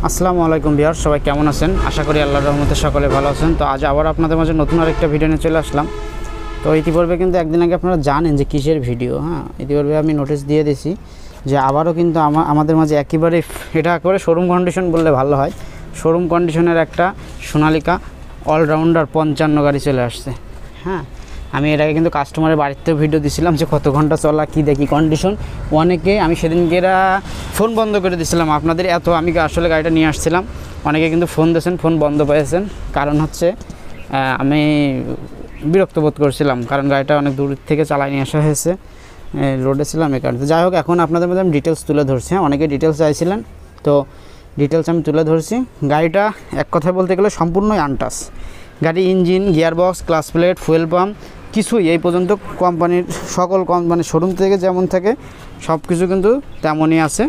আসসালামু আলাইকুম ভিউয়ার্স, সবাই কেমন আছেন? আশা করি আল্লাহর রহমতে সকলে ভালো আছেন। তো আজ আবার আপনাদের মাঝে নতুন আরেকটা ভিডিও নিয়ে চলে আসলাম। তো ইতিপূর্বে কিন্তু একদিন আগে আপনারা জানেন যে কিসের ভিডিও, ইতিপূর্বে আমি নোটিশ দিয়ে দিয়েছি যে আবারও কিন্তু আমাদের মাঝে একেবারে এটা একেবারে শোরুম কন্ডিশন বললে ভালো হয়, শোরুম কন্ডিশনের একটা সোনালিকা অলরাউন্ডার 55 গাড়ি চলে আসছে। আমি এর আগে কিন্তু কাস্টমারের বাড়িতেও ভিডিও দিয়েছিলাম যে কত ঘন্টা চলা, কী দেখি কন্ডিশন। অনেকে আমি সেদিনকে ফোন বন্ধ করে দিয়েছিলাম আপনাদের আমি আসলে গাড়িটা নিয়ে আসছিলাম, অনেকে কিন্তু ফোন দিয়েছেন, ফোন বন্ধ পেয়েছেন। কারণ হচ্ছে আমি বিরক্ত বোধ করছিলাম, কারণ গাড়িটা অনেক দূর থেকে চালায় নিয়ে আসা হয়েছে, রোডে ছিলাম এই কারণে। যাই হোক, এখন আপনাদের মধ্যে আমি ডিটেলস তুলে ধরছি। অনেকে ডিটেলস চাইছিলেন, তো ডিটেলস আমি তুলে ধরছি। গাড়িটা এক কথায় বলতে গেলে সম্পূর্ণই আনটাচ গাড়ি। Engine, gearbox, clutch plate, fuel pump কিছুই এই পর্যন্ত কোম্পানির সকল মানে শোরুম থেকে যেমন থাকে সব কিছু কিন্তু তেমনই আছে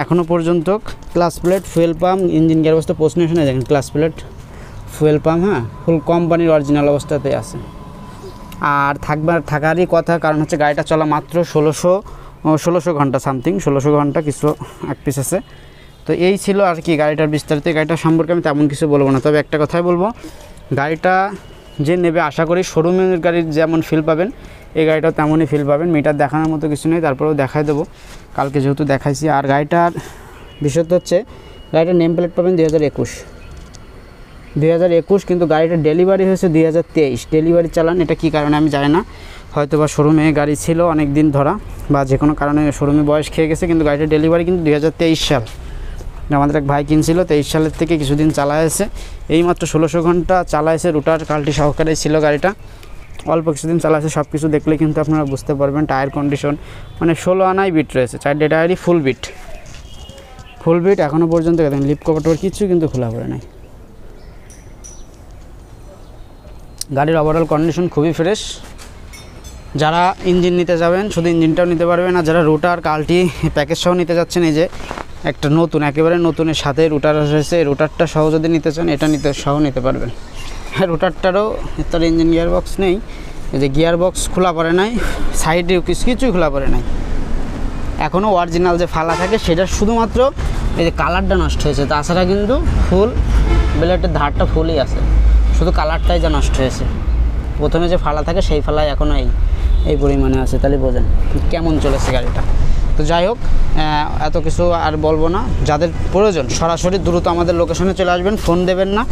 এখনও পর্যন্ত। Clutch plate, fuel pump, engine, gearbox তো প্রশ্ন শুনে দেখেন, clutch plate, fuel pump full কোম্পানির অরিজিনাল অবস্থাতে আছে। আর থাকারই কথা, কারণ হচ্ছে গাড়িটা চলা মাত্র 1600 ঘন্টা সামথিং, 1600 ঘন্টা কিছু এক পিস আছে। তো এই ছিল আর কি গাড়িটার বিস্তারিত। গাড়িটার সম্পর্কে আমি তেমন কিছু বলবো না, তবে একটা কথাই বলবো, গাড়িটা যে নেবে আশা করি শোরুমের গাড়ির যেমন ফিল পাবেন এই গাড়িটাও তেমনই ফিল পাবেন। মিটার দেখানোর মতো কিছু নেই, তারপরেও দেখাই দেবো কালকে যেহেতু দেখাইছি। আর গাড়িটার বিষয়টা হচ্ছে গাড়িটার নেম প্লেট পাবেন 2021, কিন্তু গাড়িটার ডেলিভারি হয়েছে 2023। ডেলিভারি চালান, এটা কী কারণে আমি জানি না, হয়তো বা শোরুমে গাড়ি ছিল অনেক দিন ধরা বা যে কোনো কারণে শোরুমে বয়স খেয়ে গেছে, কিন্তু গাড়িটার ডেলিভারি কিন্তু 2023 সাল। আমাদের এক ভাই কিনছিল 23 সালের থেকে কিছুদিন চালাইছে, এইমাত্র 1600 ঘন্টা চালাইছে, রুটার কাল্টি সহকারে ছিল গাড়িটা, অল্প কিছুদিন চালাইছে। সব কিছু দেখলে কিন্তু আপনারা বুঝতে পারবেন। টায়ার কন্ডিশন মানে 16 আনাই বিট রয়েছে, 4টে টায়ারই ফুল বিট এখনও পর্যন্ত। দেখেন লিপ কভার কিছু কিন্তু খোলা পড়ে নাই। গাড়ির ওভারঅল কন্ডিশন খুবই ফ্রেশ। যারা ইঞ্জিন নিতে যাবেন শুধু ইঞ্জিনটাও নিতে পারবেন, আর যারা রুটার কাল্টি প্যাকেজ সহ নিতে যাচ্ছেন, এই যে একটা নতুন একেবারে নতুনের সাথে রুটার এসেছে, রুটারটা সহ যদি নিতে চান এটা সহ নিতে পারবেন। রুটারটারও তার ইঞ্জিন গিয়ারবক্স নেই, এই যে গিয়ারবক্স খোলা পড়ে নাই, সাইডে কিছুই খোলা পড়ে নাই। এখনও অরিজিনাল যে ফালা থাকে সেটা শুধুমাত্র এই যে কালারটা নষ্ট হয়েছে, তাছাড়া কিন্তু ফুল ব্লেডের ধারটা ফুলই আছে, শুধু কালারটাই যা নষ্ট হয়েছে। প্রথমে যে ফালা থাকে সেই ফালাই এখনও এই পরিমাণে আছে, তাহলে বোঝেন কেমন চলেছে গাড়িটা। তো যাই হোক, এত কিছু আর বলবো না। যাদের প্রয়োজন সরাসরি দ্রুত আমাদের লোকেশনে চলে আসবেন, ফোন দেবেন না,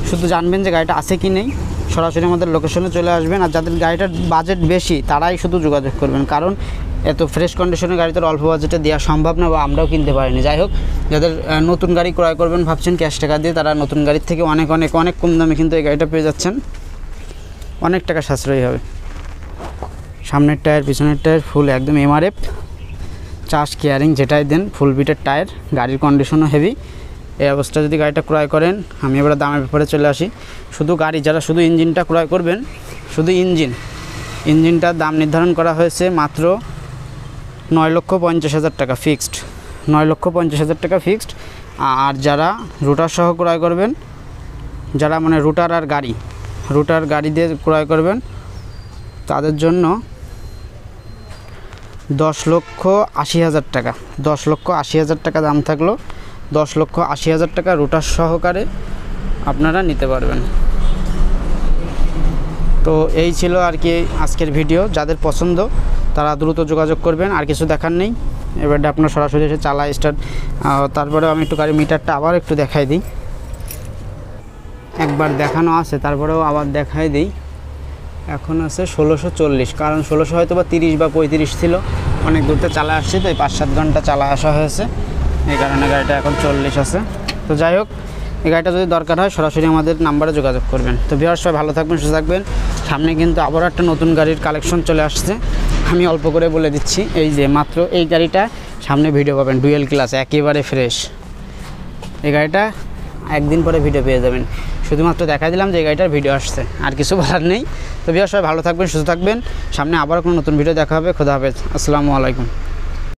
শুধু জানবেন যে গাড়িটা আছে কি নেই, সরাসরি আমাদের লোকেশনে চলে আসবেন। আর যাদের গাড়িটার বাজেট বেশি তারাই শুধু যোগাযোগ করবেন, কারণ এত ফ্রেশ কন্ডিশনের গাড়ি তো অল্প বাজেটে দেওয়া সম্ভব না, বা আমরাও কিনতে পারিনি। যাই হোক, যাদের নতুন গাড়ি ক্রয় করবেন ভাবছেন ক্যাশ টাকা দিয়ে, তারা নতুন গাড়ির থেকে অনেক কম দামে কিন্তু এই গাড়িটা পেয়ে যাচ্ছেন, অনেক টাকা সাশ্রয়ী হবে। সামনের টায়ার, পিছনের টায়ার ফুল একদম MRF, চার্জ কেয়ারিং যেটাই দেন, ফুল বিটের টায়ার, গাড়ির কন্ডিশনও হেভি। এই অবস্থা যদি গাড়িটা ক্রয় করেন, আমি এবার দামের ব্যাপারে চলে আসি। শুধু গাড়ি, যারা শুধু ইঞ্জিনটা ক্রয় করবেন, শুধু ইঞ্জিনটার দাম নির্ধারণ করা হয়েছে মাত্র 9,50,000 টাকা ফিক্সড, 9,50,000 টাকা ফিক্সড। আর যারা রুটার সহ ক্রয় করবেন, যারা মানে রুটার গাড়ি দিয়ে ক্রয় করবেন, তাদের জন্য 10,80,000 টাকা, 10,80,000 টাকা দাম থাকলো, 10,80,000 টাকা রুটার সহকারে আপনারা নিতে পারবেন। তো এই ছিল আর কি আজকের ভিডিও। যাদের পছন্দ তারা দ্রুত যোগাযোগ করবেন, আর কিছু দেখার নেই। এবারে আপনার সরাসরি এসে চালায় স্টার্ট। তারপরেও আমি একটু গাড়ির মিটারটা আবার একটু দেখাই দিই, একবার দেখানো আছে তারপরেও আবার দেখাই দিই। এখন আছে 1640, কারণ 1600 হয়তো বা 30 বা 35 ছিল, অনেক দূরতে চালা আসছে, তো এই 5-7 ঘন্টা চালা আসা হয়েছে, এই কারণে গাড়িটা এখন 40 আছে। তো যাই হোক, এই গাড়িটা যদি দরকার হয় সরাসরি আমাদের নাম্বারে যোগাযোগ করবেন। তো ভিউয়ার্স সবাই ভালো থাকবেন, সুস্থ থাকবেন। সামনে কিন্তু আবার একটা নতুন গাড়ির কালেকশন চলে আসছে, আমি অল্প করে বলে দিচ্ছি। এই যে মাত্র এই গাড়িটা সামনে ভিডিও পাবেন, ডুয়েল ক্লাস, একেবারে ফ্রেশ। এই গাড়িটা একদিন পরে ভিডিও পেয়ে যাবেন, শুধুমাত্র দেখাই দিলাম যে এই গাড়িটার ভিডিও আসছে, আর কিছু বলার নেই। তো ভিউয়ার্স সবাই ভালো থাকবেন, সুস্থ থাকবেন। সামনে আবার কোনো নতুন ভিডিও দেখা হবে। খোদা হাফেজ, আসসালামু আলাইকুম।